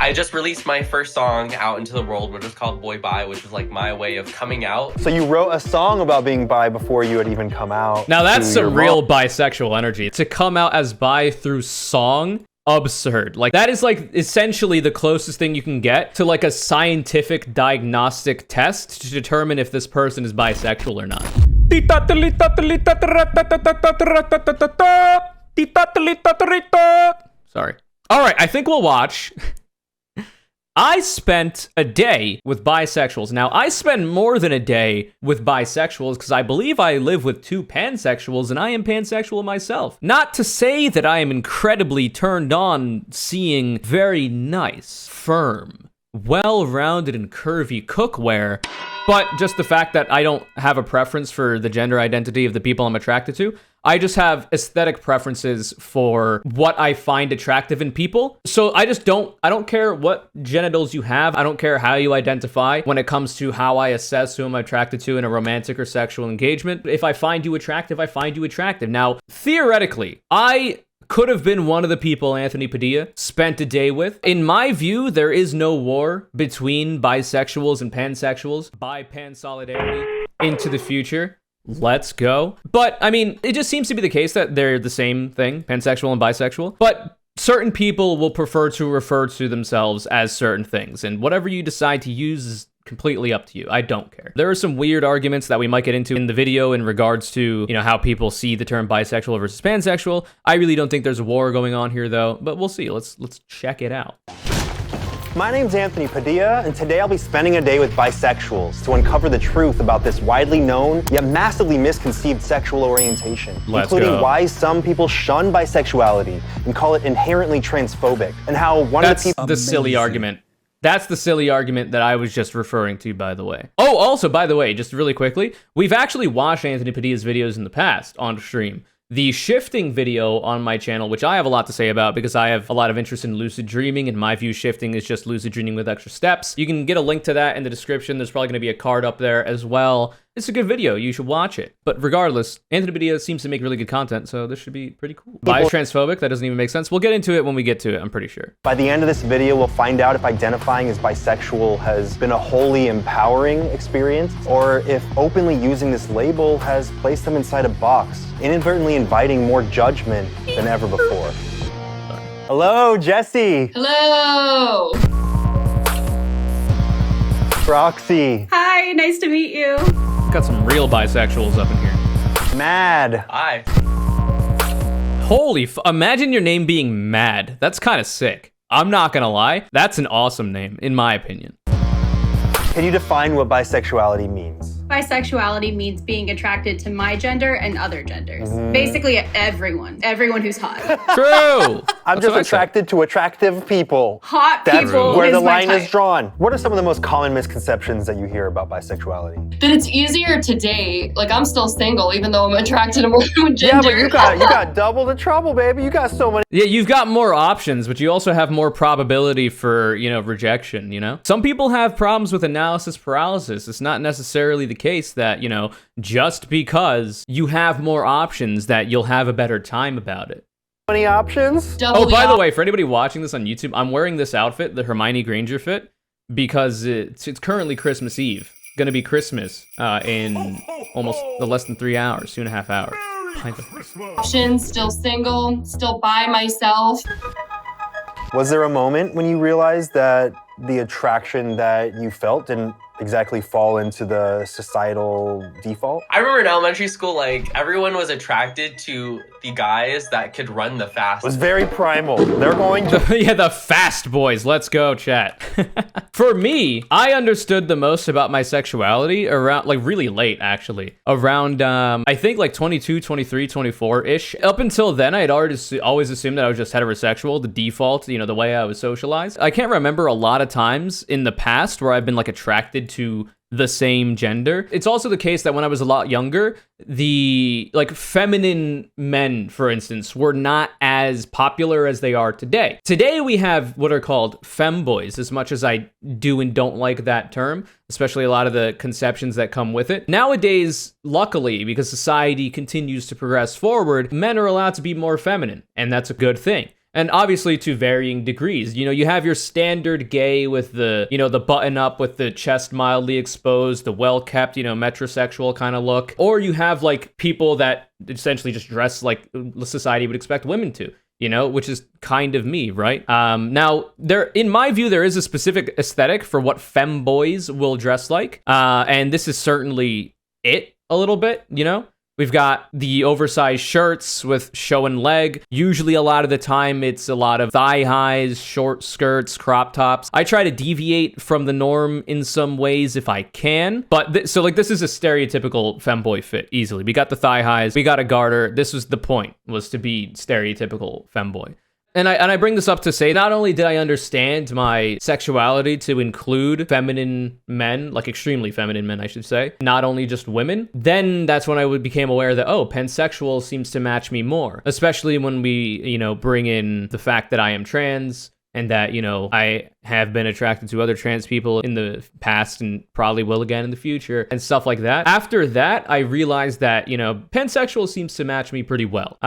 I just released my first song out into the world, which is called Boy Bi, which is like my way of coming out. So you wrote a song about being bi before you had even come out. Now that's some real bisexual energy. To come out as bi through song, absurd. Like, that is like essentially the closest thing you can get to like a scientific diagnostic test to determine if this person is bisexual or not. Sorry. All right, I think we'll watch. I spent a day with bisexuals. Now, I spend more than a day with bisexuals because I believe I live with 2 pansexuals and I am pansexual myself. Not to say that I am incredibly turned on seeing very nice, firm, well-rounded and curvy cookware, but just the fact that I don't have a preference for the gender identity of the people I'm attracted to. I just have aesthetic preferences for what I find attractive in people. So I don't care what genitals you have. I don't care how you identify when it comes to how I assess who I'm attracted to in a romantic or sexual engagement. If I find you attractive, I find you attractive. Now, theoretically, I could have been one of the people Anthony Padilla spent a day with. In my view, there is no war between bisexuals and pansexuals. Bi-pan solidarity into the future. Let's go. But, I mean, it just seems to be the case that they're the same thing, pansexual and bisexual. But certain people will prefer to refer to themselves as certain things. And whatever you decide to use is completely up to you. I don't care. There are some weird arguments that we might get into in the video in regards to, you know, how people see the term bisexual versus pansexual. I really don't think there's a war going on here, though. But we'll see. Let's check it out. My name's Anthony Padilla, and today I'll be spending a day with bisexuals to uncover the truth about this widely known, yet massively misconceived sexual orientation, including why some people shun bisexuality and call it inherently transphobic, and how one of the people— That's the silly argument. That's the silly argument that I was just referring to, by the way. Oh, also, by the way, just really quickly, we've actually watched Anthony Padilla's videos in the past on stream. The shifting video on my channel, which I have a lot to say about because I have a lot of interest in lucid dreaming, and my view shifting is just lucid dreaming with extra steps. You can get a link to that in the description. There's probably going to be a card up there as well. It's a good video. You should watch it. But regardless, Anthony Padilla seems to make really good content, so this should be pretty cool. Bi is transphobic? That doesn't even make sense. We'll get into it when we get to it, I'm pretty sure. By the end of this video, we'll find out if identifying as bisexual has been a wholly empowering experience, or if openly using this label has placed them inside a box, inadvertently inviting more judgment than ever before. Hello, Jesse. Hello. Roxy. Hi, nice to meet you. Got some real bisexuals up in here. Mad. Hi. Holy imagine your name being Mad. That's kind of sick. I'm not gonna lie. That's an awesome name, in my opinion. Can you define what bisexuality means? Bisexuality means being attracted to my gender and other genders. Basically everyone who's hot. True. I'm just attracted to attractive people. Hot That's people where is the my line type. is drawn. What are some of the most common misconceptions that you hear about bisexuality? That it's easier to date. Like, I'm still single, even though I'm attracted to more than one gender. Yeah, but you got double the trouble, baby. You got so many. Yeah, you've got more options, but you also have more probability for, you know, rejection, you know? Some people have problems with analysis paralysis. It's not necessarily the case that, you know, just because you have more options that you'll have a better time about it. Many options? Oh, by the way, for anybody watching this on YouTube, I'm wearing this outfit, the Hermione Granger fit, because it's currently Christmas Eve. Gonna be Christmas in almost less than 3 hours, 2.5 hours. Options, still single, still by myself. Was there a moment when you realized that the attraction that you felt didn't exactly fall into the societal default? I remember in elementary school, like, everyone was attracted to the guys that could run the fastest. It was very primal. They're going to... Yeah, the fast boys. Let's go, chat. For me, I understood the most about my sexuality around, like, really late, actually. Around, I think, like, 22, 23, 24-ish. Up until then, I had always assumed that I was just heterosexual, the default, you know, the way I was socialized. I can't remember a lot of times in the past where I've been, like, attracted to the same gender. It's also the case that when I was a lot younger, the like feminine men, for instance, were not as popular as they are today. Today we have what are called femboys, as much as I do and don't like that term, especially a lot of the conceptions that come with it. Nowadays, luckily, because society continues to progress forward, men are allowed to be more feminine, and that's a good thing. And obviously to varying degrees. You know, you have your standard gay with the, you know, the button up with the chest mildly exposed, the well-kept, you know, metrosexual kind of look. Or you have like people that essentially just dress like society would expect women to, you know, which is kind of me, right? Now, in my view, there is a specific aesthetic for what femboys will dress like. And this is certainly it a little bit, you know? We've got the oversized shirts with showing leg. Usually a lot of the time it's a lot of thigh highs, short skirts, crop tops. I try to deviate from the norm in some ways if I can. But so like this is a stereotypical femboy fit easily. We got the thigh highs, we got a garter. This was the point, was to be stereotypical femboy. And I bring this up to say, not only did I understand my sexuality to include feminine men, like extremely feminine men, I should say, not only just women, then that's when I became aware that, oh, pansexual seems to match me more, especially when we, you know, bring in the fact that I am trans and that, you know, I have been attracted to other trans people in the past and probably will again in the future and stuff like that. After that, I realized that, you know, pansexual seems to match me pretty well.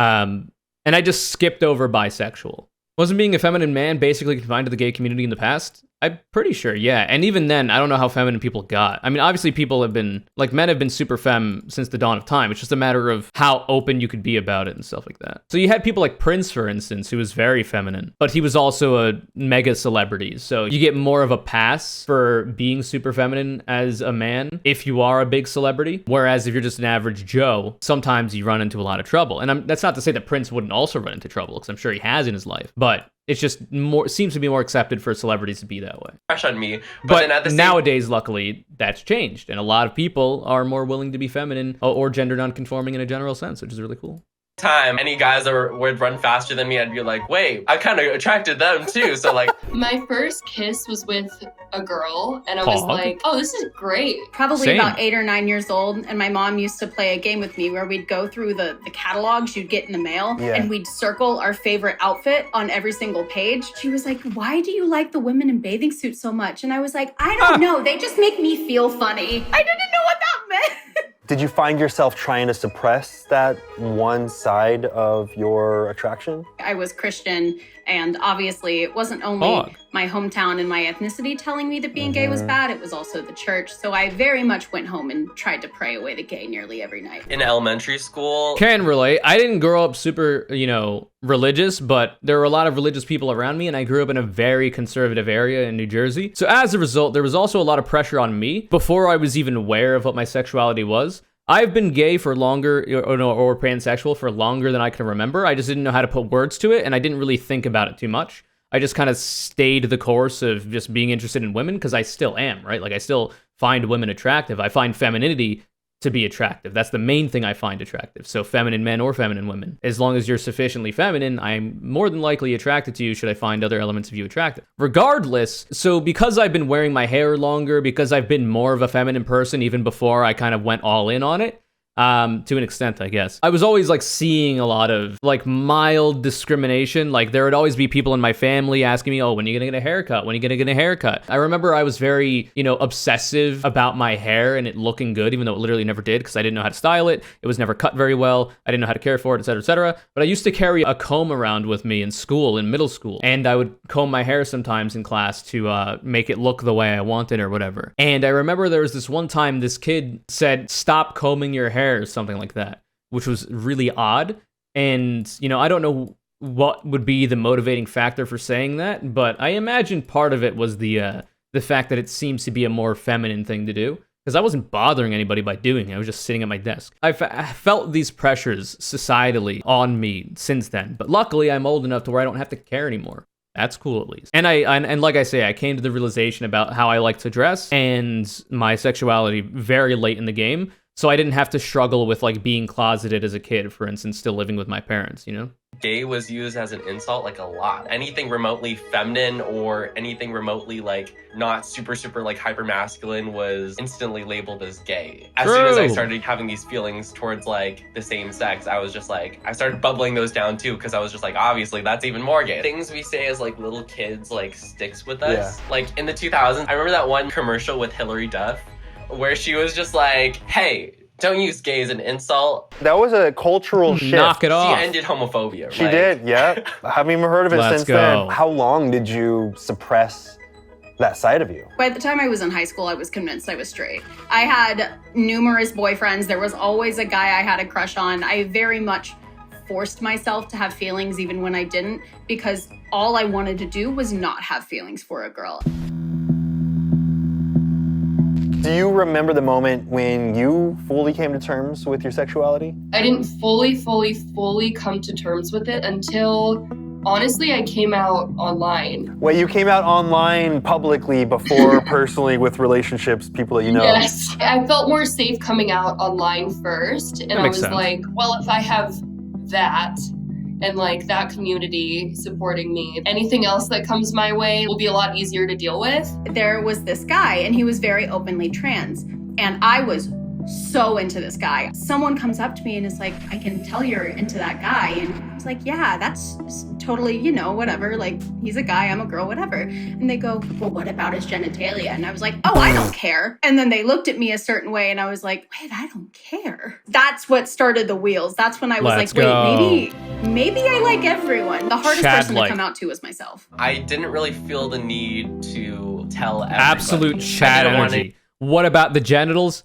And I just skipped over bisexual. Wasn't being a feminine man basically confined to the gay community in the past? I'm pretty sure, yeah. And even then, I don't know how feminine people got. I mean, obviously people have been, like men have been super femme since the dawn of time. It's just a matter of how open you could be about it and stuff like that. So you had people like Prince, for instance, who was very feminine, but he was also a mega celebrity. So you get more of a pass for being super feminine as a man if you are a big celebrity. Whereas if you're just an average Joe, sometimes you run into a lot of trouble. And that's not to say that Prince wouldn't also run into trouble, because I'm sure he has in his life. But it's just seems to be more accepted for celebrities to be that way. Fresh on me. But then at the nowadays, luckily, that's changed. And a lot of people are more willing to be feminine or gender nonconforming in a general sense, which is really cool. Time, any guys that would run faster than me, I'd be like, wait, I kind of attracted them too. So like, my first kiss was with a girl, and I was like, oh, this is great. Probably about 8 or 9 years old, and my mom used to play a game with me where we'd go through the catalogs you'd get in the mail, and we'd circle our favorite outfit on every single page. She was like, why do you like the women in bathing suits so much? And I was like, I don't know, they just make me feel funny. I didn't know what that meant. Did you find yourself trying to suppress that one side of your attraction? I was Christian, and obviously it wasn't only my hometown and my ethnicity telling me that being gay was bad, it was also the church. So I very much went home and tried to pray away the gay nearly every night. In elementary school, can relate. I didn't grow up super, you know, religious, but there were a lot of religious people around me, and I grew up in a very conservative area in New Jersey. So as a result, there was also a lot of pressure on me before I was even aware of what my sexuality was. I've been gay for longer, or pansexual for longer than I can remember. I just didn't know how to put words to it, and I didn't really think about it too much. I just kind of stayed the course of just being interested in women, because I still am, right? Like, I still find women attractive. I find femininity to be attractive. That's the main thing I find attractive. So feminine men or feminine women. As long as you're sufficiently feminine, I'm more than likely attracted to you should I find other elements of you attractive. Regardless, so because I've been wearing my hair longer, because I've been more of a feminine person even before I kind of went all in on it, to an extent, I guess. I was always like seeing a lot of like mild discrimination. Like there would always be people in my family asking me, oh, when are you gonna get a haircut? When are you gonna get a haircut? I remember I was very, you know, obsessive about my hair and it looking good, even though it literally never did, because I didn't know how to style it. It was never cut very well. I didn't know how to care for it, etc., etc. But I used to carry a comb around with me in school, in middle school. And I would comb my hair sometimes in class to make it look the way I wanted or whatever. And I remember there was this one time this kid said, stop combing your hair, or something like that, which was really odd. And, you know, I don't know what would be the motivating factor for saying that, but I imagine part of it was the fact that it seems to be a more feminine thing to do, because I wasn't bothering anybody by doing it. I was just sitting at my desk. I felt these pressures societally on me since then, but luckily I'm old enough to where I don't have to care anymore. That's cool, at least. And like I say, I came to the realization about how I like to dress and my sexuality very late in the game. So I didn't have to struggle with like being closeted as a kid, for instance, still living with my parents, you know? Gay was used as an insult like a lot. Anything remotely feminine or anything remotely like not super like hyper masculine was instantly labeled as gay. As soon as I started having these feelings towards like the same sex, I was just like, I started bubbling those down too, because I was just like, obviously that's even more gay. Things we say as like little kids like sticks with us. Yeah. Like in the 2000s, I remember that one commercial with Hillary Duff where she was just like, hey, Don't use gay as an insult. That was a cultural shift. Knock it off. She ended homophobia. She did, yeah. I haven't even heard of it since then. How long did you suppress that side of you? By the time I was in high school, I was convinced I was straight. I had numerous boyfriends. There was always a guy I had a crush on. I very much forced myself to have feelings even when I didn't, because all I wanted to do was not have feelings for a girl. Do you remember the moment when you fully came to terms with your sexuality? I didn't fully come to terms with it until, honestly, I came out online. Wait, you came out online publicly before personally with relationships, people that you know? Yes. I felt more safe coming out online first. And I was like, well, if I have that and like that community supporting me, anything else that comes my way will be a lot easier to deal with. There was this guy and he was very openly trans. And I was so into this guy. Someone comes up to me and is like, I can tell you're into that guy. And I was like, yeah, that's totally, you know, whatever. Like, he's a guy, I'm a girl, whatever. And they go, well, what about his genitalia? And I was like, oh, I don't care. And then they looked at me a certain way and I was like, wait, I don't care. That's what started the wheels. That's when I was like, wait, maybe I like everyone. The hardest person to come out to was myself. I didn't really feel the need to tell everybody. Absolute Chad energy. What about the genitals?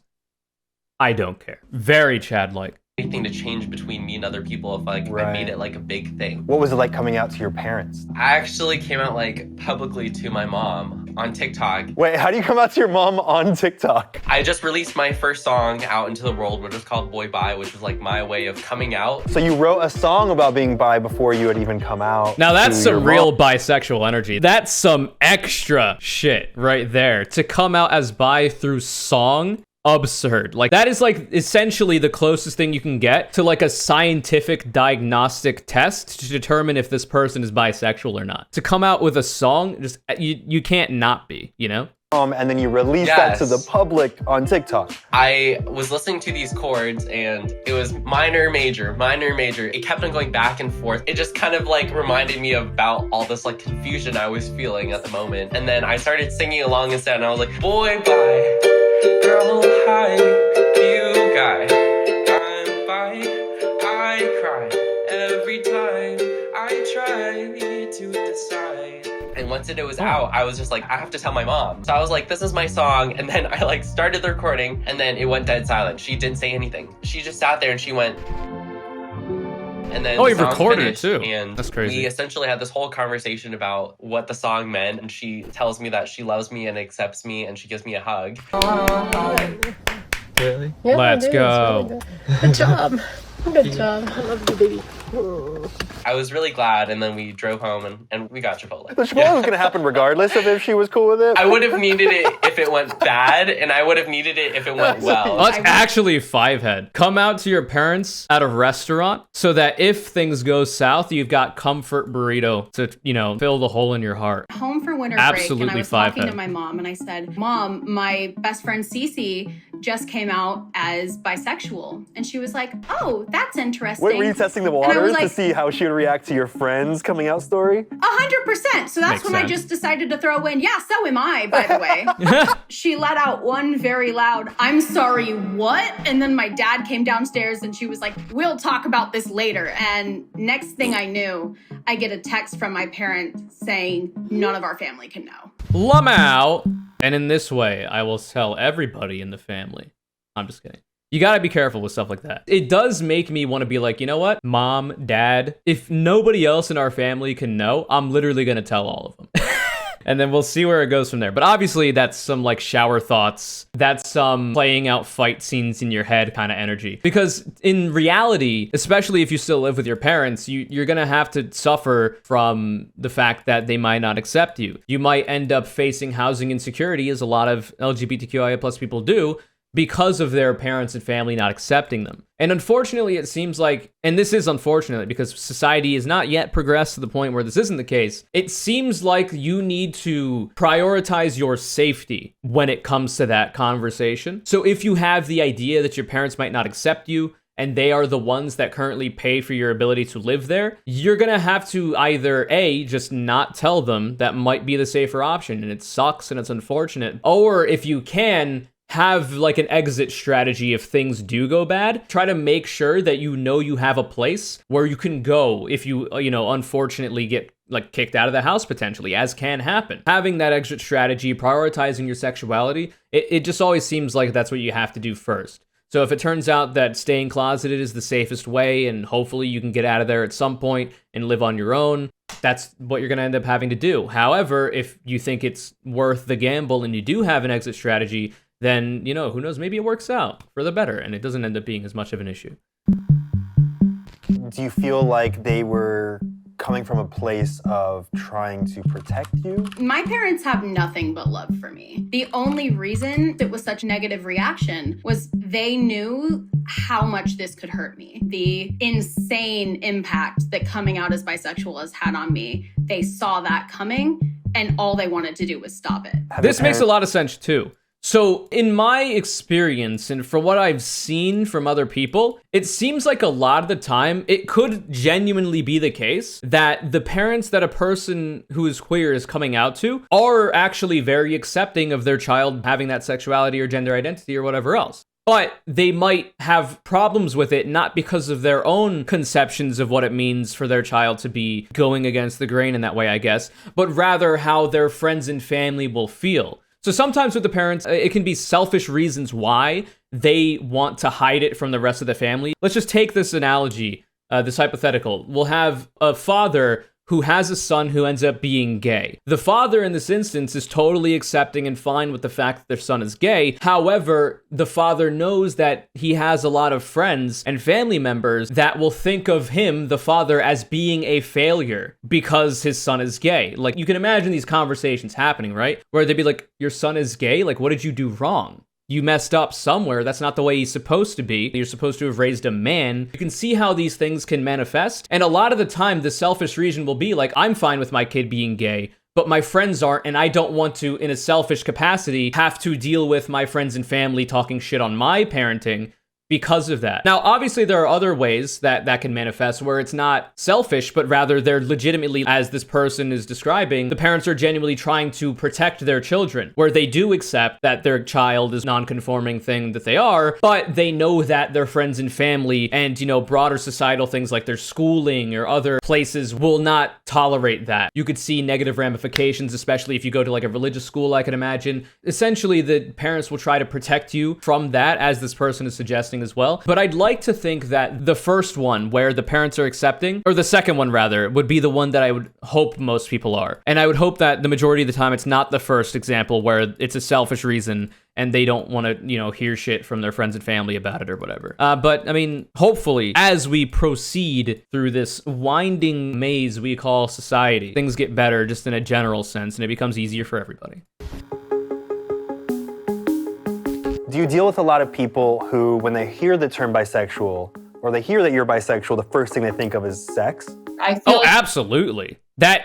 I don't care. Very Chad-like. Anything to change between me and other people if I made it like a big thing. What was it like coming out to your parents? I actually came out like publicly to my mom on TikTok. Wait, how do you come out to your mom on TikTok? I just released my first song out into the world, which was called Boy Bi, which was like my way of coming out. So you wrote a song about being bi before you had even come out. Now that's some real bisexual energy. That's some extra shit right there. To come out as bi through song, absurd. Like, that is like essentially the closest thing you can get to like a scientific diagnostic test to determine if this person is bisexual or not. To come out with a song, just you can't not be, you know? And then you released that to the public on TikTok. I was listening to these chords and it was minor, major, minor, major. It kept on going back and forth. It just kind of like reminded me about all this like confusion I was feeling at the moment. And then I started singing along instead and I was like, boy, bye, girl, hi, you guy. I'm bi, I cry every time I try to decide. And once it was out, I was just like, I have to tell my mom. So I was like, this is my song. And then I like started the recording and then it went dead silent. She didn't say anything. She just sat there and she went. And then you recorded it too. And that's crazy. We essentially had this whole conversation about what the song meant. And she tells me that she loves me and accepts me and she gives me a hug. Really? Yeah, let's go. Really good job. Good job. I love you, baby. I was really glad, and then we drove home and we got Chipotle. The Chipotle was going to happen regardless of if she was cool with it. I would have needed it if it went bad, and I would have needed it if it went well. That's actually five-head. Come out to your parents at a restaurant so that if things go south, you've got comfort burrito to, you know, fill the hole in your heart. Home for winter break, and I was talking to my mom, and I said, Mom, my best friend Cece just came out as bisexual. And she was like, oh, that's interesting. Wait, were you testing the waters to see how she would react to your friend's coming out story? 100%. So that's when I just decided to throw in, yeah, so am I, by the way. She let out one very loud, I'm sorry, what? And then my dad came downstairs and she was like, we'll talk about this later. And next thing I knew, I get a text from my parents saying none of our family can know. Lumau. And in this way, I will tell everybody in the family. I'm just kidding. You gotta be careful with stuff like that. It does make me want to be like, you know what? Mom, dad, if nobody else in our family can know, I'm literally gonna tell all of them. And then we'll see where it goes from there. But obviously, that's some like shower thoughts. That's some playing out fight scenes in your head kind of energy. Because in reality, especially if you still live with your parents, you're gonna have to suffer from the fact that they might not accept you. You might end up facing housing insecurity, as a lot of LGBTQIA plus people do, because of their parents and family not accepting them. And unfortunately, it seems like, and this is unfortunate because society has not yet progressed to the point where this isn't the case, it seems like you need to prioritize your safety when it comes to that conversation. So if you have the idea that your parents might not accept you, and they are the ones that currently pay for your ability to live there, you're gonna have to either A, just not tell them. That might be the safer option, and it sucks and it's unfortunate. Or if you can, have like an exit strategy if things do go bad. Try to make sure that you have a place where you can go if you unfortunately get like kicked out of the house potentially, as can happen. Having that exit strategy, prioritizing your sexuality, it just always seems like that's what you have to do first. So if it turns out that staying closeted is the safest way and hopefully you can get out of there at some point and live on your own, that's what you're going to end up having to do. However, if you think it's worth the gamble and you do have an exit strategy, then, who knows, maybe it works out for the better and it doesn't end up being as much of an issue. Do you feel like they were coming from a place of trying to protect you? My parents have nothing but love for me. The only reason it was such a negative reaction was they knew how much this could hurt me. The insane impact that coming out as bisexual has had on me. They saw that coming and all they wanted to do was stop it. This makes a lot of sense too. So in my experience and from what I've seen from other people, it seems like a lot of the time it could genuinely be the case that the parents that a person who is queer is coming out to are actually very accepting of their child having that sexuality or gender identity or whatever else. But they might have problems with it, not because of their own conceptions of what it means for their child to be going against the grain in that way, I guess, but rather how their friends and family will feel. So sometimes with the parents, it can be selfish reasons why they want to hide it from the rest of the family. Let's just take this analogy, this hypothetical. We'll have a father who has a son who ends up being gay. The father in this instance is totally accepting and fine with the fact that their son is gay. However, the father knows that he has a lot of friends and family members that will think of him, the father, as being a failure because his son is gay. Like, you can imagine these conversations happening, right? Where they'd be like, your son is gay? Like, what did you do wrong? You messed up somewhere. That's not the way he's supposed to be. You're supposed to have raised a man. You can see how these things can manifest. And a lot of the time, the selfish reason will be like, I'm fine with my kid being gay, but my friends aren't, and I don't want to, in a selfish capacity, have to deal with my friends and family talking shit on my parenting because of that. Now, obviously, there are other ways that can manifest where it's not selfish, but rather they're legitimately, as this person is describing, the parents are genuinely trying to protect their children, where they do accept that their child is non-conforming thing that they are, but they know that their friends and family and, broader societal things like their schooling or other places will not tolerate that. You could see negative ramifications, especially if you go to like a religious school, I can imagine. Essentially, the parents will try to protect you from that, as this person is suggesting as well. But I'd like to think that the first one where the parents are accepting, or the second one rather, would be the one that I would hope most people are. And I would hope that the majority of the time it's not the first example where it's a selfish reason and they don't want to, hear shit from their friends and family about it or whatever. But I mean, hopefully, as we proceed through this winding maze we call society, things get better just in a general sense and it becomes easier for everybody. Do you deal with a lot of people who, when they hear the term bisexual, or they hear that you're bisexual, the first thing they think of is sex? I feel absolutely.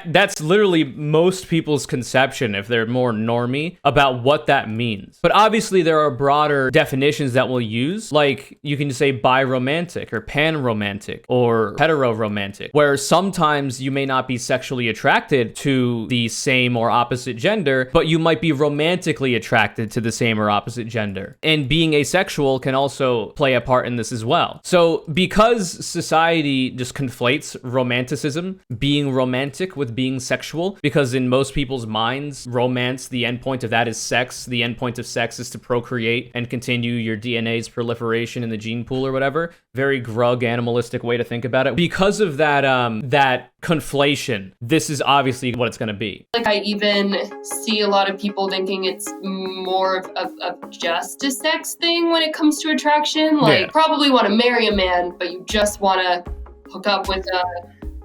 That's literally most people's conception, if they're more normie, about what that means. But obviously there are broader definitions that we'll use, like you can say biromantic or panromantic or heteroromantic, where sometimes you may not be sexually attracted to the same or opposite gender, but you might be romantically attracted to the same or opposite gender. And being asexual can also play a part in this as well. So because society just conflates romanticism, being romantic, with being sexual, because in most people's minds, romance, the endpoint of that is sex. The endpoint of sex is to procreate and continue your DNA's proliferation in the gene pool or whatever. Very grug, animalistic way to think about it. Because of that, that conflation, this is obviously what it's going to be. Like, I even see a lot of people thinking it's more of just a sex thing when it comes to attraction. Like, probably want to marry a man, but you just want to hook up with a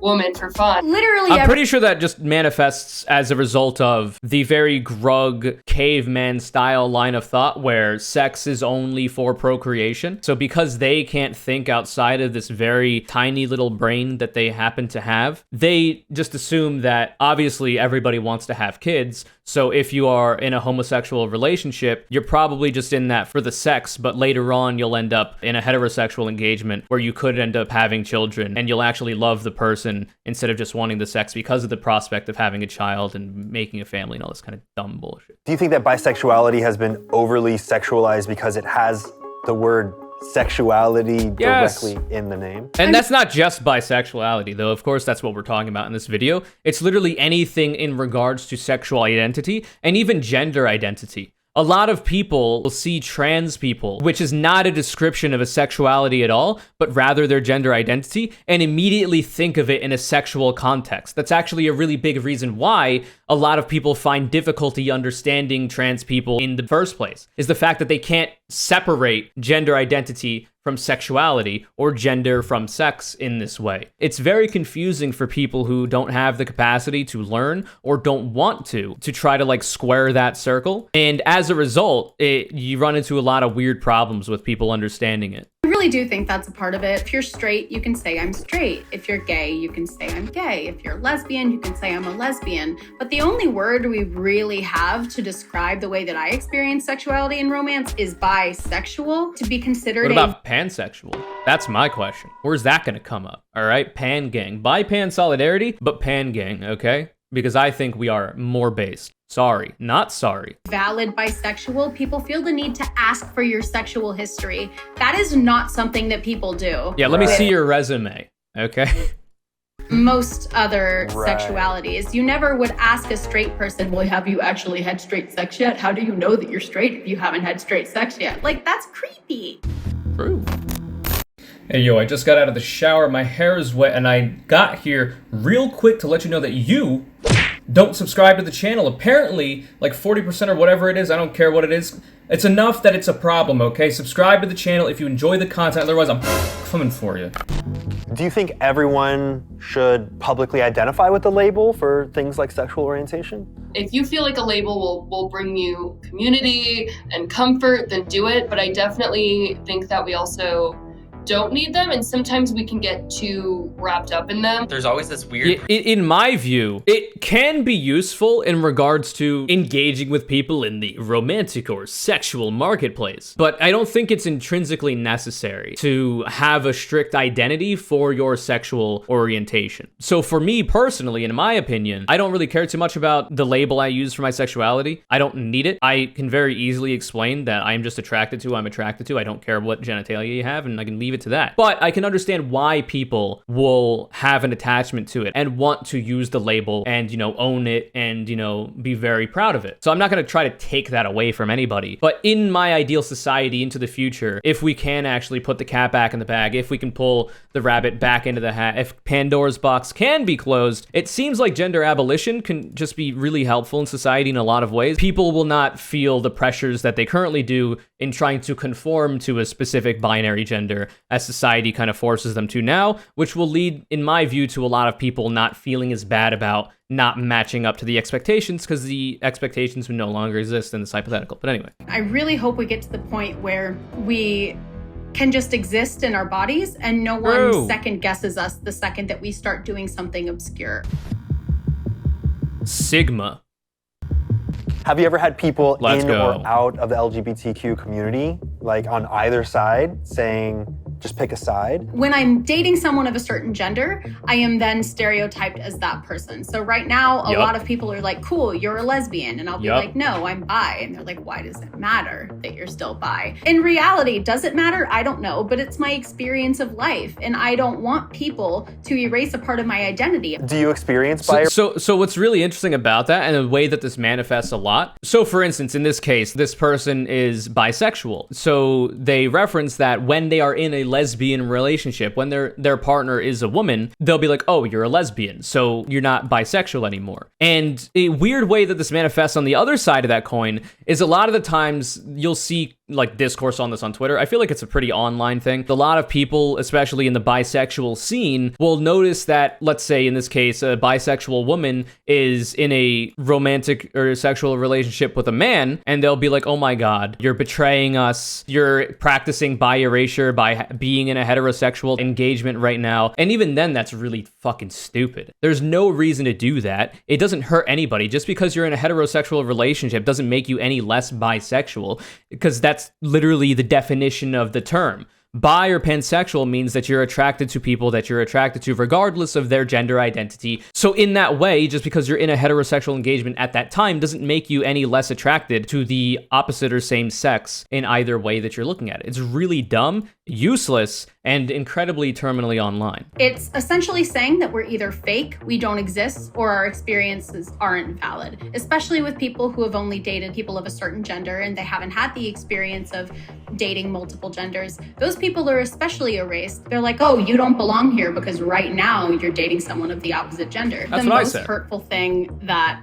woman for fun. Literally, I'm pretty sure that just manifests as a result of the very grug caveman style line of thought where sex is only for procreation. So because they can't think outside of this very tiny little brain that they happen to have, they just assume that obviously everybody wants to have kids. So if you are in a homosexual relationship, you're probably just in that for the sex, but later on you'll end up in a heterosexual engagement where you could end up having children and you'll actually love the person person instead of just wanting the sex because of the prospect of having a child and making a family and all this kind of dumb bullshit. Do you think that bisexuality has been overly sexualized because it has the word sexuality directly in the name? And that's not just bisexuality, though. Of course, that's what we're talking about in this video. It's literally anything in regards to sexual identity and even gender identity. A lot of people will see trans people, which is not a description of a sexuality at all, but rather their gender identity, and immediately think of it in a sexual context. That's actually a really big reason why a lot of people find difficulty understanding trans people in the first place, is the fact that they can't separate gender identity from sexuality or gender from sex in this way. It's very confusing for people who don't have the capacity to learn or don't want to try to like square that circle. And as a result, you run into a lot of weird problems with people understanding it. I really do think that's a part of it. If you're straight, you can say I'm straight. If you're gay, you can say I'm gay. If you're lesbian, you can say I'm a lesbian. But the only word we really have to describe the way that I experience sexuality and romance is bisexual. To be considered What about pansexual? That's my question. Where's that gonna come up? All right, pan gang. Bi-pan solidarity, but pan gang, okay? Because I think we are more based. Sorry, not sorry. Valid bisexual, people feel the need to ask for your sexual history. That is not something that people do. Yeah, let me see your resume, okay? Most other sexualities. You never would ask a straight person, well, have you actually had straight sex yet? How do you know that you're straight if you haven't had straight sex yet? Like, that's creepy. True. Hey, yo, I just got out of the shower, my hair is wet, and I got here real quick to let you know that you don't subscribe to the channel. Apparently, like 40% or whatever it is, I don't care what it is, it's enough that it's a problem, okay? Subscribe to the channel if you enjoy the content, otherwise I'm coming for you. Do you think everyone should publicly identify with the label for things like sexual orientation? If you feel like a label will bring you community and comfort, then do it. But I definitely think that we also don't need them, and sometimes we can get too wrapped up in them. There's always this weird... In my view, it can be useful in regards to engaging with people in the romantic or sexual marketplace, but I don't think it's intrinsically necessary to have a strict identity for your sexual orientation. So for me personally, in my opinion, I don't really care too much about the label I use for my sexuality. I don't need it. I can very easily explain that I'm just attracted to, I'm attracted to. I don't care what genitalia you have, and I can leave it to that. But I can understand why people will have an attachment to it and want to use the label and, you know, own it and, you know, be very proud of it. So I'm not going to try to take that away from anybody. But in my ideal society into the future, if we can actually put the cat back in the bag, if we can pull the rabbit back into the hat, if Pandora's box can be closed, it seems like gender abolition can just be really helpful in society in a lot of ways. People will not feel the pressures that they currently do in trying to conform to a specific binary gender as society kind of forces them to now, which will lead, in my view, to a lot of people not feeling as bad about not matching up to the expectations because the expectations would no longer exist in this hypothetical. But anyway. I really hope we get to the point where we can just exist in our bodies and no one second guesses us the second that we start doing something obscure. Sigma. Have you ever had people in go. or out of the LGBTQ community, like on either side, saying, just pick a side? When I'm dating someone of a certain gender, I am then stereotyped as that person. So right now, a lot of people are like, cool, you're a lesbian. And I'll be like, no, I'm bi. And they're like, why does it matter that you're still bi? In reality, does it matter? I don't know, but it's my experience of life. And I don't want people to erase a part of my identity. Do you experience bi? So what's really interesting about that and the way that this manifests a lot. So for instance, in this case, this person is bisexual. So they reference that when they are in a lesbian relationship, when their partner is a woman, they'll be like, oh, you're a lesbian, so you're not bisexual anymore. And a weird way that this manifests on the other side of that coin is a lot of the times you'll see like discourse on this on Twitter. I feel like it's a pretty online thing. A lot of people, especially in the bisexual scene, will notice that, let's say in this case, a bisexual woman is in a romantic or sexual relationship with a man, and they'll be like, oh my God, you're betraying us. You're practicing bi-erasure by being in a heterosexual engagement right now. And even then, that's really fucking stupid. There's no reason to do that. It doesn't hurt anybody. Just because you're in a heterosexual relationship doesn't make you any less bisexual, because that's literally the definition of the term. Bi or pansexual means that you're attracted to people that you're attracted to regardless of their gender identity. So in that way, just because you're in a heterosexual engagement at that time doesn't make you any less attracted to the opposite or same sex in either way that you're looking at it. It's really dumb, useless, and incredibly terminally online. It's essentially saying that we're either fake, we don't exist, or our experiences aren't valid, especially with people who have only dated people of a certain gender and they haven't had the experience of dating multiple genders. Those people are especially erased. They're like, oh, you don't belong here because right now you're dating someone of the opposite gender. That's the what I most said. hurtful thing that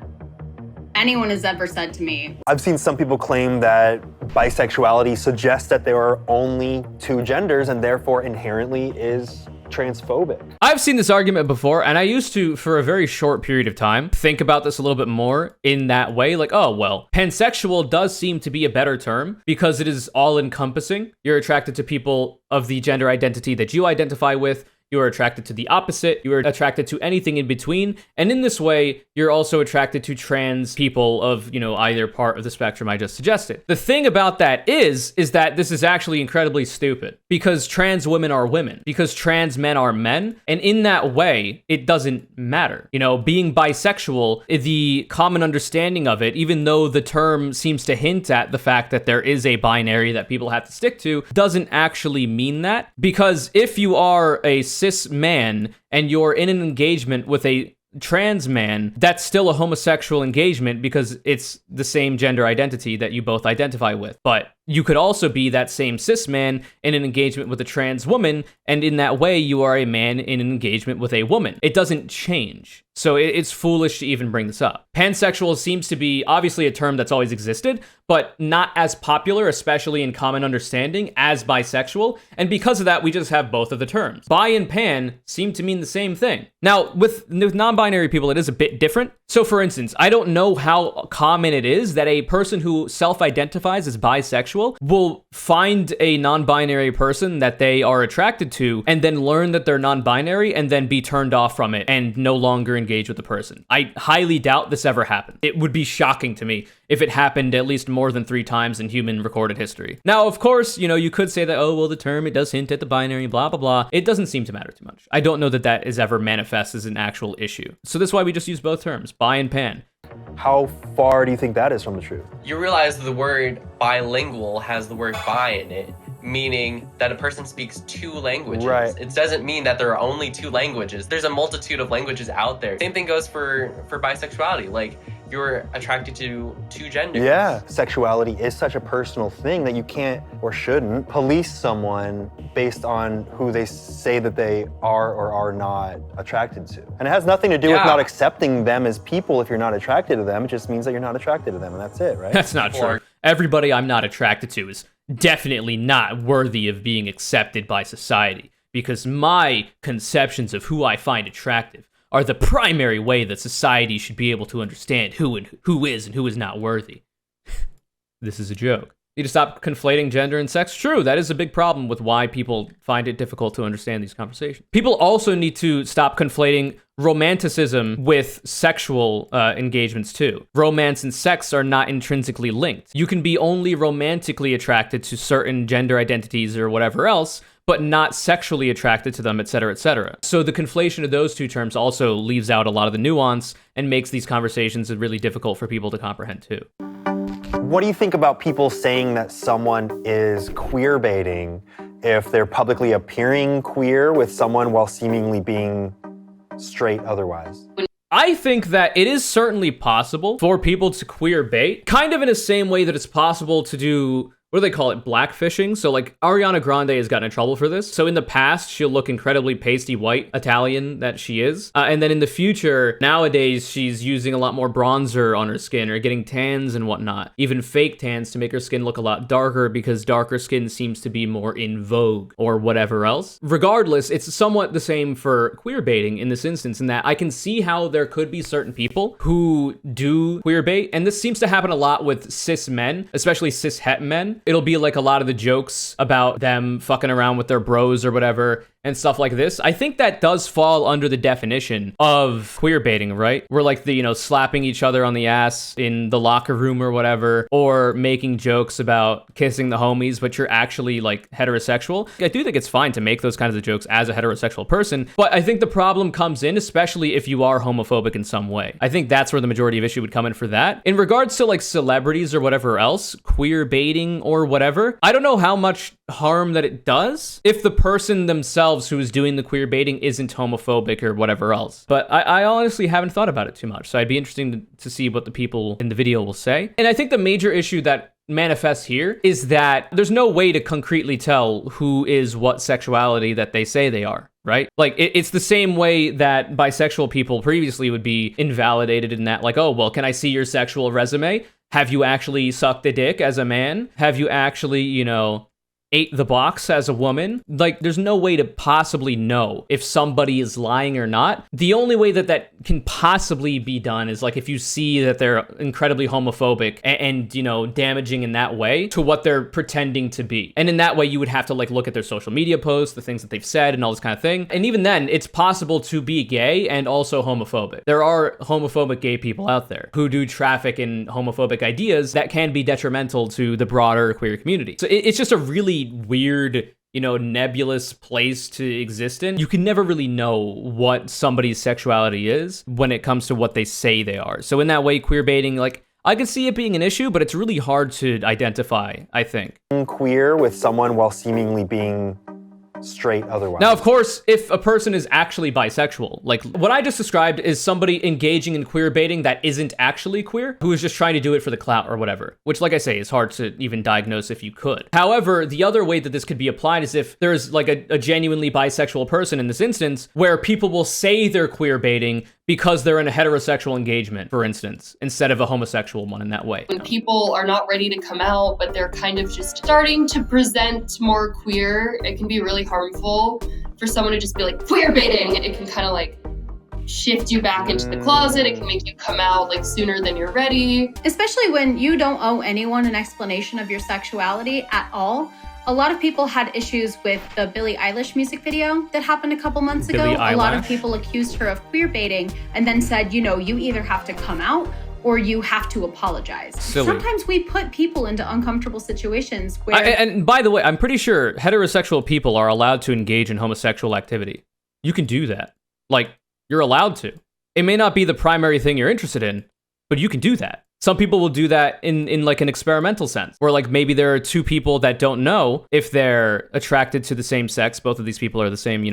anyone has ever said to me. I've seen some people claim that bisexuality suggests that there are only two genders and therefore inherently is transphobic. I've seen this argument before, and I used to, for a very short period of time, think about this a little bit more in that way. Like, oh, well, pansexual does seem to be a better term because it is all-encompassing. You're attracted to people of the gender identity that you identify with. You are attracted to the opposite. You are attracted to anything in between. And in this way, you're also attracted to trans people of, either part of the spectrum I just suggested. The thing about that is that this is actually incredibly stupid because trans women are women, because trans men are men. And in that way, it doesn't matter. Being bisexual, the common understanding of it, even though the term seems to hint at the fact that there is a binary that people have to stick to, doesn't actually mean that. Because if you are a cis man and you're in an engagement with a trans man, that's still a homosexual engagement because it's the same gender identity that you both identify with. But you could also be that same cis man in an engagement with a trans woman, and in that way, you are a man in an engagement with a woman. It doesn't change. So it's foolish to even bring this up. Pansexual seems to be obviously a term that's always existed, but not as popular, especially in common understanding, as bisexual. And because of that, we just have both of the terms. Bi and pan seem to mean the same thing. Now, with non-binary people, it is a bit different. So for instance, I don't know how common it is that a person who self-identifies as bisexual will find a non-binary person that they are attracted to and then learn that they're non-binary and then be turned off from it and no longer engage with the person. I highly doubt this ever happened. It would be shocking to me if it happened at least more than 3 times in human recorded history. Now, of course, you could say that, oh, well, the term, it does hint at the binary, blah, blah, blah. It doesn't seem to matter too much. I don't know that that is ever manifest as an actual issue. So that's why we just use both terms, bi and pan. How far do you think that is from the truth? You realize the word bilingual has the word bi in it, meaning that a person speaks 2 languages. Right. It doesn't mean that there are only 2 languages. There's a multitude of languages out there. Same thing goes for bisexuality. Like, you're attracted to 2 genders. Yeah, sexuality is such a personal thing that you can't or shouldn't police someone based on who they say that they are or are not attracted to. And it has nothing to do with not accepting them as people if you're not attracted to them. It just means that you're not attracted to them, and that's it, right? That's not true. Everybody I'm not attracted to is definitely not worthy of being accepted by society, because my conceptions of who I find attractive are the primary way that society should be able to understand who is and who is not worthy. This is a joke. You need to stop conflating gender and sex. True, that is a big problem with why people find it difficult to understand these conversations. People also need to stop conflating romanticism with sexual engagements too. Romance and sex are not intrinsically linked. You can be only romantically attracted to certain gender identities or whatever else, but not sexually attracted to them, etc., etc. So the conflation of those 2 terms also leaves out a lot of the nuance and makes these conversations really difficult for people to comprehend too. What do you think about people saying that someone is queerbaiting if they're publicly appearing queer with someone while seemingly being straight otherwise? I think that it is certainly possible for people to queerbait, kind of in the same way that it's possible to do, what do they call it, blackfishing? So like Ariana Grande has gotten in trouble for this. So in the past, she'll look incredibly pasty white Italian that she is. And then in the future, nowadays, she's using a lot more bronzer on her skin or getting tans and whatnot, even fake tans to make her skin look a lot darker because darker skin seems to be more in vogue or whatever else. Regardless, it's somewhat the same for queerbaiting in this instance, in that I can see how there could be certain people who do queerbait. And this seems to happen a lot with cis men, especially cis het men. It'll be like a lot of the jokes about them fucking around with their bros or whatever, and stuff like this, I think that does fall under the definition of queerbaiting, right? Where like the, slapping each other on the ass in the locker room or whatever, or making jokes about kissing the homies, but you're actually like heterosexual. I do think it's fine to make those kinds of jokes as a heterosexual person, but I think the problem comes in, especially if you are homophobic in some way. I think that's where the majority of issue would come in for that. In regards to like celebrities or whatever else, queer baiting or whatever, I don't know how much harm that it does if the person themselves who is doing the queer baiting isn't homophobic or whatever else. But I honestly haven't thought about it too much, so I'd be interested to see what the people in the video will say. And I think the major issue that manifests here is that there's no way to concretely tell who is what sexuality that they say they are, right? Like, it's the same way that bisexual people previously would be invalidated in that, like, oh, well, can I see your sexual resume? Have you actually sucked a dick as a man? Have you actually, ate the box as a woman? Like, there's no way to possibly know if somebody is lying or not. The only way that that can possibly be done is like if you see that they're incredibly homophobic and damaging in that way to what they're pretending to be. And in that way, you would have to like look at their social media posts, the things that they've said and all this kind of thing. And even then, it's possible to be gay and also homophobic. There are homophobic gay people out there who do traffic in homophobic ideas that can be detrimental to the broader queer community. So it's just a really weird, nebulous place to exist in. You can never really know what somebody's sexuality is when it comes to what they say they are. So in that way, queer baiting, like, I can see it being an issue, but it's really hard to identify, I think. Queer with someone while seemingly being straight otherwise. Now, of course, if a person is actually bisexual, like what I just described is somebody engaging in queer baiting that isn't actually queer, who is just trying to do it for the clout or whatever, which, like I say, is hard to even diagnose if you could. However, the other way that this could be applied is if there's like a genuinely bisexual person in this instance, where people will say they're queer baiting because they're in a heterosexual engagement, for instance, instead of a homosexual one in that way. When people are not ready to come out, but they're kind of just starting to present more queer, it can be really harmful for someone to just be like, queer baiting. It can kind of like shift you back into the closet. It can make you come out like sooner than you're ready. Especially when you don't owe anyone an explanation of your sexuality at all. A lot of people had issues with the Billie Eilish music video that happened a couple months ago. A lot of people accused her of queer baiting and then said, you either have to come out or you have to apologize. Silly. Sometimes we put people into uncomfortable situations where... And by the way, I'm pretty sure heterosexual people are allowed to engage in homosexual activity. You can do that. Like, you're allowed to. It may not be the primary thing you're interested in, but you can do that. Some people will do that in like an experimental sense, where like maybe there are two people that don't know if they're attracted to the same sex. Both of these people are the same,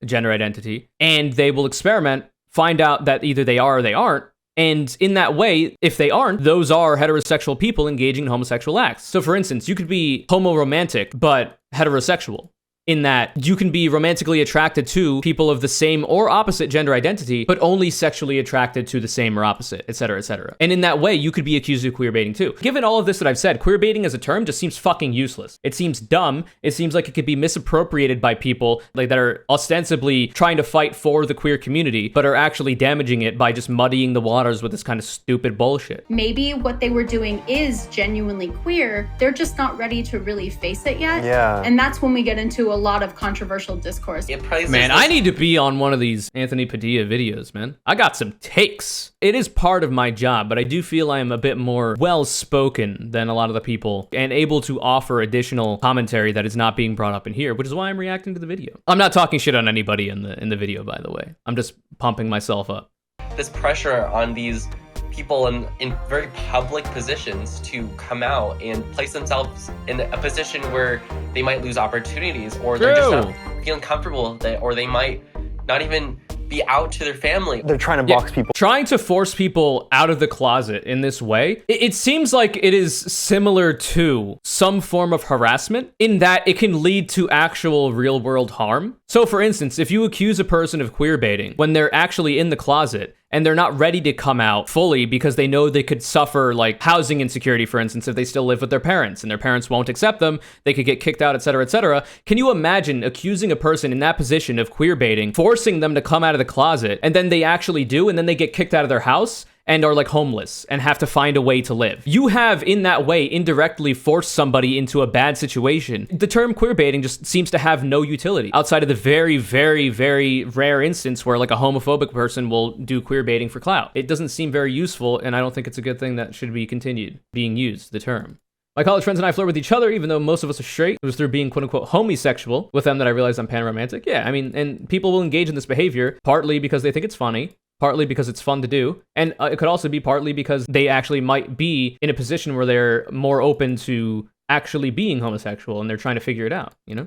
gender identity, and they will experiment, find out that either they are or they aren't. And in that way, if they aren't, those are heterosexual people engaging in homosexual acts. So for instance, you could be homoromantic, but heterosexual. In that you can be romantically attracted to people of the same or opposite gender identity, but only sexually attracted to the same or opposite, etc., etc. And in that way, you could be accused of queer baiting too. Given all of this that I've said, queer baiting as a term just seems fucking useless. It seems dumb. It seems like it could be misappropriated by people like that are ostensibly trying to fight for the queer community, but are actually damaging it by just muddying the waters with this kind of stupid bullshit. Maybe what they were doing is genuinely queer. They're just not ready to really face it yet. Yeah. And that's when we get into a lot of controversial discourse. Man, I need to be on one of these Anthony Padilla videos, man. I got some takes. It is part of my job, but I do feel I am a bit more well-spoken than a lot of the people and able to offer additional commentary that is not being brought up in here, which is why I'm reacting to the video. I'm not talking shit on anybody in the video, by the way. I'm just pumping myself up. This pressure on these people in very public positions to come out and place themselves in a position where they might lose opportunities, or they're just not feeling comfortable with it, or they might not even be out to their family. They're trying to box people. Trying to force people out of the closet in this way, it seems like it is similar to some form of harassment in that it can lead to actual real world harm. So for instance, if you accuse a person of queer baiting when they're actually in the closet and they're not ready to come out fully because they know they could suffer like housing insecurity, for instance, if they still live with their parents and their parents won't accept them, they could get kicked out, etc., etc. Can you imagine accusing a person in that position of queer baiting, forcing them to come out of the closet, and then they actually do, and then they get kicked out of their house? and are like homeless and have to find a way to live. You have in that way indirectly forced somebody into a bad situation. The term queerbaiting just seems to have no utility outside of the very, very, very rare instance where like a homophobic person will do queerbaiting for clout. It doesn't seem very useful, and I don't think it's a good thing that should be continued being used, the term. My college friends and I flirt with each other, even though most of us are straight. It was through being quote-unquote homosexual with them that I realized I'm panromantic. Yeah, I mean, and people will engage in this behavior partly because they think it's funny, partly because it's fun to do, and it could also be partly because they actually might be in a position where they're more open to actually being homosexual and they're trying to figure it out, you know?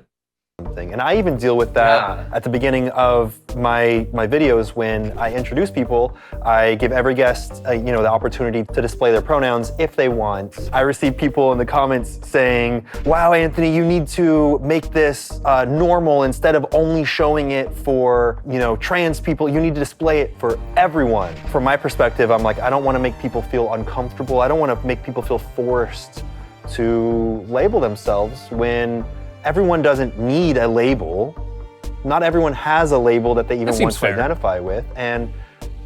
And I even deal with that at the beginning of my videos when I introduce people. I give every guest, the opportunity to display their pronouns if they want. I receive people in the comments saying, wow, Anthony, you need to make this normal instead of only showing it for, trans people. You need to display it for everyone. From my perspective, I'm like, I don't want to make people feel uncomfortable. I don't want to make people feel forced to label themselves when everyone doesn't need a label. Not everyone has a label that they even want to identify with, and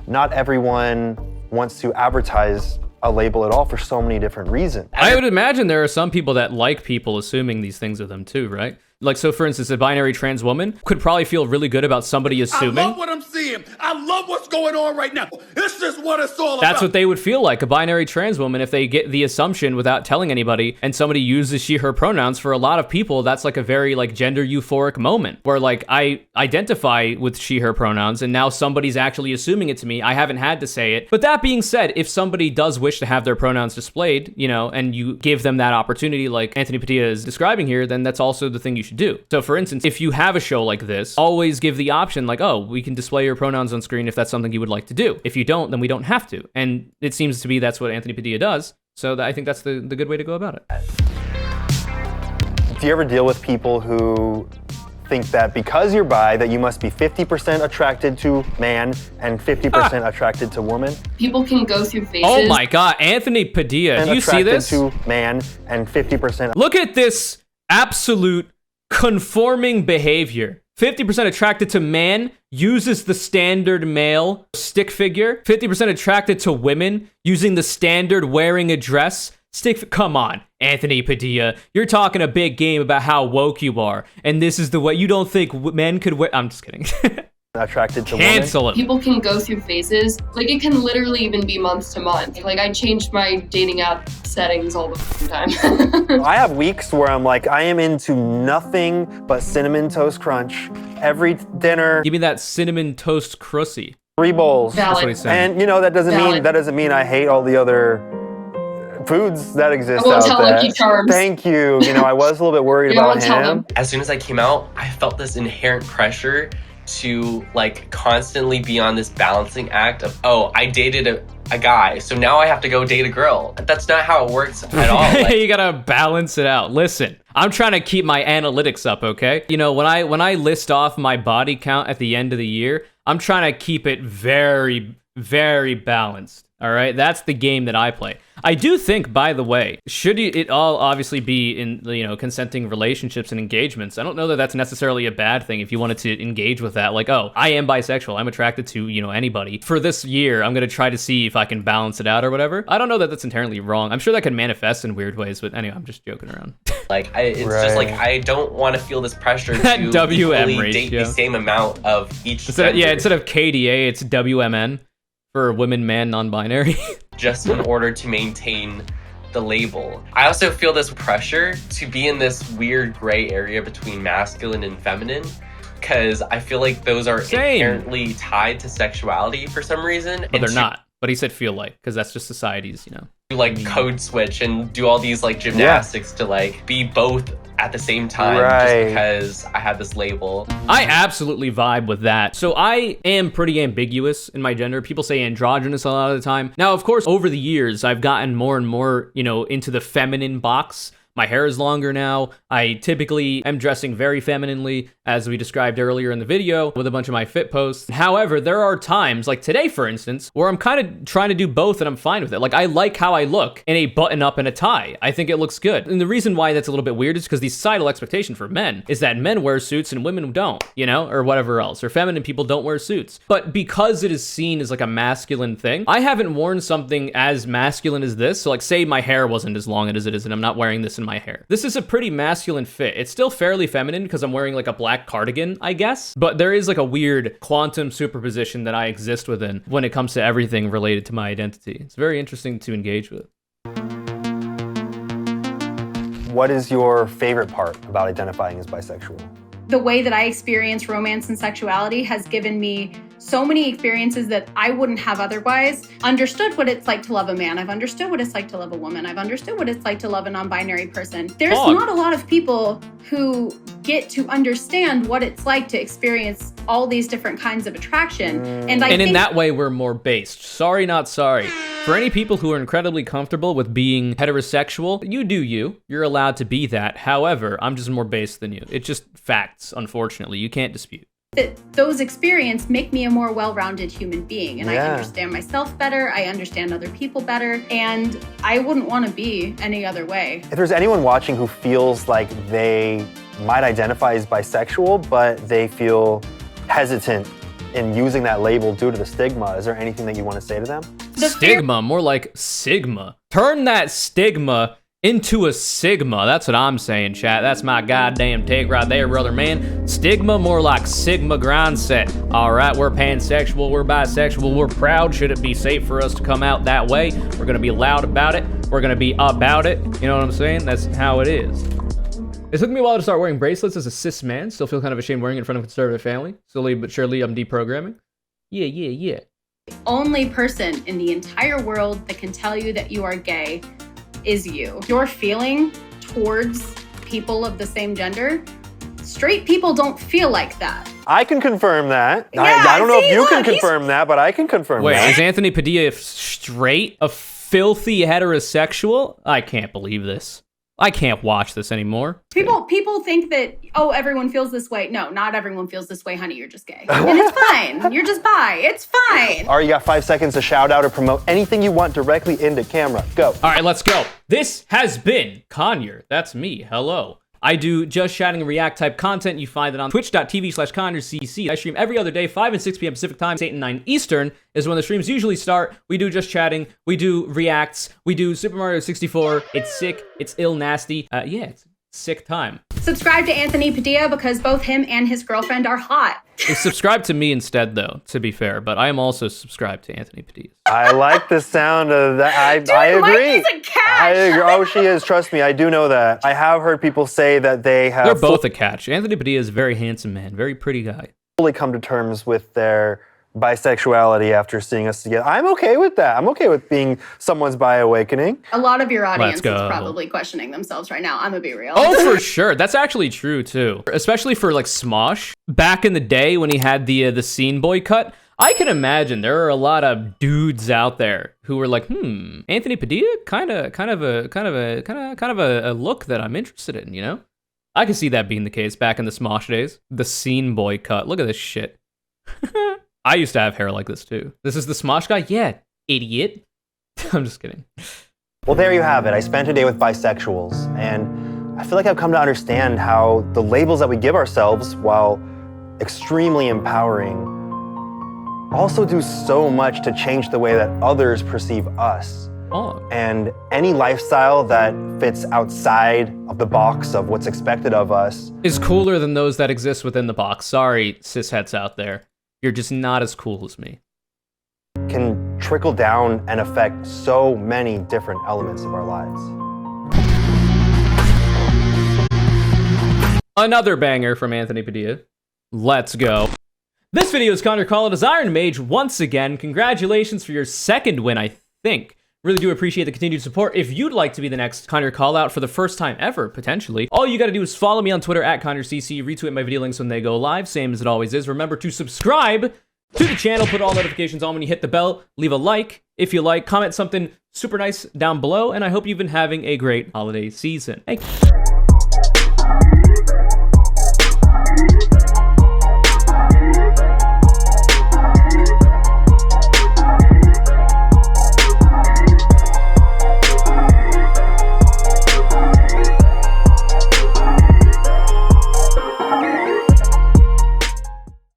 not everyone wants to advertise a label at all for so many different reasons. I would imagine there are some people that like people assuming these things of them too, right? Like, so for instance, a binary trans woman could probably feel really good about somebody assuming. I love what I'm seeing. I love what's going on right now. This is what it's all about. That's what they would feel like, a binary trans woman, if they get the assumption without telling anybody, and somebody uses she, her pronouns. For a lot of people, that's like a very like gender euphoric moment where like I identify with she, her pronouns, and now somebody's actually assuming it to me. I haven't had to say it. But that being said, if somebody does wish to have their pronouns displayed, and you give them that opportunity like Anthony Padilla is describing here, then that's also the thing you should do. So for instance, if you have a show like this, always give the option like, oh, we can display your pronouns on screen if that's something you would like to do. If you don't, then we don't have to. And it seems to be that's what Anthony Padilla does. So I think that's the good way to go about it. Do you ever deal with people who think that because you're bi, that you must be 50% attracted to man and 50% attracted to woman? People can go through phases. Oh my God, Anthony Padilla, do you see this? To man and 50%. Look at this absolute conforming behavior. 50% attracted to man, uses the standard male stick figure. 50% attracted to women, using the standard wearing a dress. Come on, Anthony Padilla. You're talking a big game about how woke you are, and this is the way you don't think men could wear. I'm just kidding. Attracted to Cancel women. him. People can go through phases. Like, it can literally even be month to month. Like, I changed my dating app settings all the time. I have weeks where I'm like, I am into nothing but Cinnamon Toast Crunch. Every dinner. Give me that Cinnamon Toast Crusty. 3 bowls. Valid. That's what he's saying. And that doesn't mean I hate all the other foods that exist I won't out tell there. Lucky Charms. Thank you. I was a little bit worried about him. As soon as I came out, I felt this inherent pressure to like constantly be on this balancing act of, oh, I dated a guy, so now I have to go date a girl. That's not how it works at all. Like, you gotta balance it out. Listen, I'm trying to keep my analytics up, okay? When I list off my body count at the end of the year, I'm trying to keep it very, very balanced. All right, that's the game that I play. I do think, by the way, should it all obviously be in consenting relationships and engagements? I don't know that that's necessarily a bad thing if you wanted to engage with that. Like, oh, I am bisexual. I'm attracted to anybody. For this year, I'm gonna try to see if I can balance it out or whatever. I don't know that that's inherently wrong. I'm sure that can manifest in weird ways, but anyway, I'm just joking around. It's just like I don't want to feel this pressure to WM equally date the same amount of each. Instead of KDA, it's WMN. For women, man, non-binary. Just in order to maintain the label. I also feel this pressure to be in this weird gray area between masculine and feminine, because I feel like those are inherently tied to sexuality for some reason. But they're not. But he said feel like, because that's just society's, like code switch and do all these like gymnastics to like be both at the same time, just because I have this label. I absolutely vibe with that. So I am pretty ambiguous in my gender. People say androgynous a lot of the time. Now, of course, over the years, I've gotten more and more, into the feminine box. My hair is longer now. I typically am dressing very femininely, as we described earlier in the video, with a bunch of my fit posts. However, there are times, like today, for instance, where I'm kind of trying to do both and I'm fine with it. Like, I like how I look in a button-up and a tie. I think it looks good. And the reason why that's a little bit weird is because the societal expectation for men is that men wear suits and women don't, you know, or whatever else. Or feminine people don't wear suits. But because it is seen as like a masculine thing, I haven't worn something as masculine as this. So like, say my hair wasn't as long as it is and I'm not wearing this in my hair. This is a pretty masculine fit. It's still fairly feminine because I'm wearing like a black cardigan, I guess. But there is like a weird quantum superposition that I exist within when it comes to everything related to my identity. It's very interesting to engage with. What is your favorite part about identifying as bisexual? The way that I experience romance and sexuality has given me so many experiences that I wouldn't have otherwise. Understood what it's like to love a man. I've understood what it's like to love a woman. I've understood what it's like to love a non-binary person. There's not a lot of people who get to understand what it's like to experience all these different kinds of attraction. And in that way, we're more based. Sorry, not sorry. For any people who are incredibly comfortable with being heterosexual, you do you. You're allowed to be that. However, I'm just more based than you. It's just facts, unfortunately. You can't dispute. That those experiences make me a more well-rounded human being, and I understand myself better, I understand other people better, and I wouldn't want to be any other way. If there's anyone watching who feels like they might identify as bisexual, but they feel hesitant in using that label due to the stigma, is there anything that you want to say to them? Stigma, more like sigma. Turn that stigma into a sigma. That's what I'm saying, chat. That's my goddamn take right there, brother, man. Stigma, more like sigma grind set. All right, we're pansexual, we're bisexual, we're proud. Should it be safe for us to come out that way? We're gonna be loud about it. We're gonna be about it. You know what I'm saying? That's how it is. It took me a while to start wearing bracelets as a cis man. Still feel kind of ashamed wearing it in front of a conservative family. Slowly but surely, I'm deprogramming. Yeah. The only person in the entire world that can tell you that you are gay is you. Your feeling towards people of the same gender, straight people don't feel like that. I can confirm that. Yeah, I don't know if you can confirm that, but I can confirm that. Wait, is Anthony Padilla straight? A filthy heterosexual? I can't believe this. I can't watch this anymore. People think that, oh, everyone feels this way. No, not everyone feels this way, honey. You're just gay. And it's fine. You're just bi. It's fine. All right, you got 5 seconds to shout out or promote anything you want directly into camera. Go. All right, let's go. This has been Conure. That's me. Hello. I do just chatting and react type content. You find it on twitch.tv/ConureCC. I stream every other day, 5 and 6 p.m. Pacific time, 8 and 9 Eastern is when the streams usually start. We do just chatting. We do reacts. We do Super Mario 64. It's sick. It's ill nasty. Yeah, it's sick time. Subscribe to Anthony Padilla because both him and his girlfriend are hot. Subscribe to me instead, though, to be fair, but I am also subscribed to Anthony Padilla. I like the sound of that. I agree. Mikey's a catch. I agree. Oh, she is. Trust me, I do know that. I have heard people say that they have... They're both a catch. Anthony Padilla is a very handsome man, very pretty guy. ...fully come to terms with their bisexuality after seeing us together. I'm okay with that. I'm okay with being someone's bi awakening. A lot of your audience is probably questioning themselves right now. I'm gonna be real. Oh, for sure. That's actually true too. Especially for like Smosh. Back in the day when he had the scene boy cut, I can imagine there are a lot of dudes out there who were like, Anthony Padilla, kind of a look that I'm interested in, you know? I can see that being the case back in the Smosh days. The scene boy cut. Look at this shit. I used to have hair like this too. This is the Smosh guy? Yeah, idiot. I'm just kidding. Well, there you have it. I spent a day with bisexuals, and I feel like I've come to understand how the labels that we give ourselves, while extremely empowering, also do so much to change the way that others perceive us. Oh. And any lifestyle that fits outside of the box of what's expected of us is cooler than those that exist within the box. Sorry, cisheads out there. You're just not as cool as me. Can trickle down and affect so many different elements of our lives. Another banger from Anthony Padilla. Let's go. This video is Conure callout as Iron Mage once again. Congratulations for your second win, I think. Really do appreciate the continued support. If you'd like to be the next Conure callout for the first time ever, potentially, all you gotta do is follow me on Twitter @ConureCC, retweet my video links when they go live, same as it always is. Remember to subscribe to the channel, put all notifications on when you hit the bell, leave a like if you like, comment something super nice down below, and I hope you've been having a great holiday season. Thank you.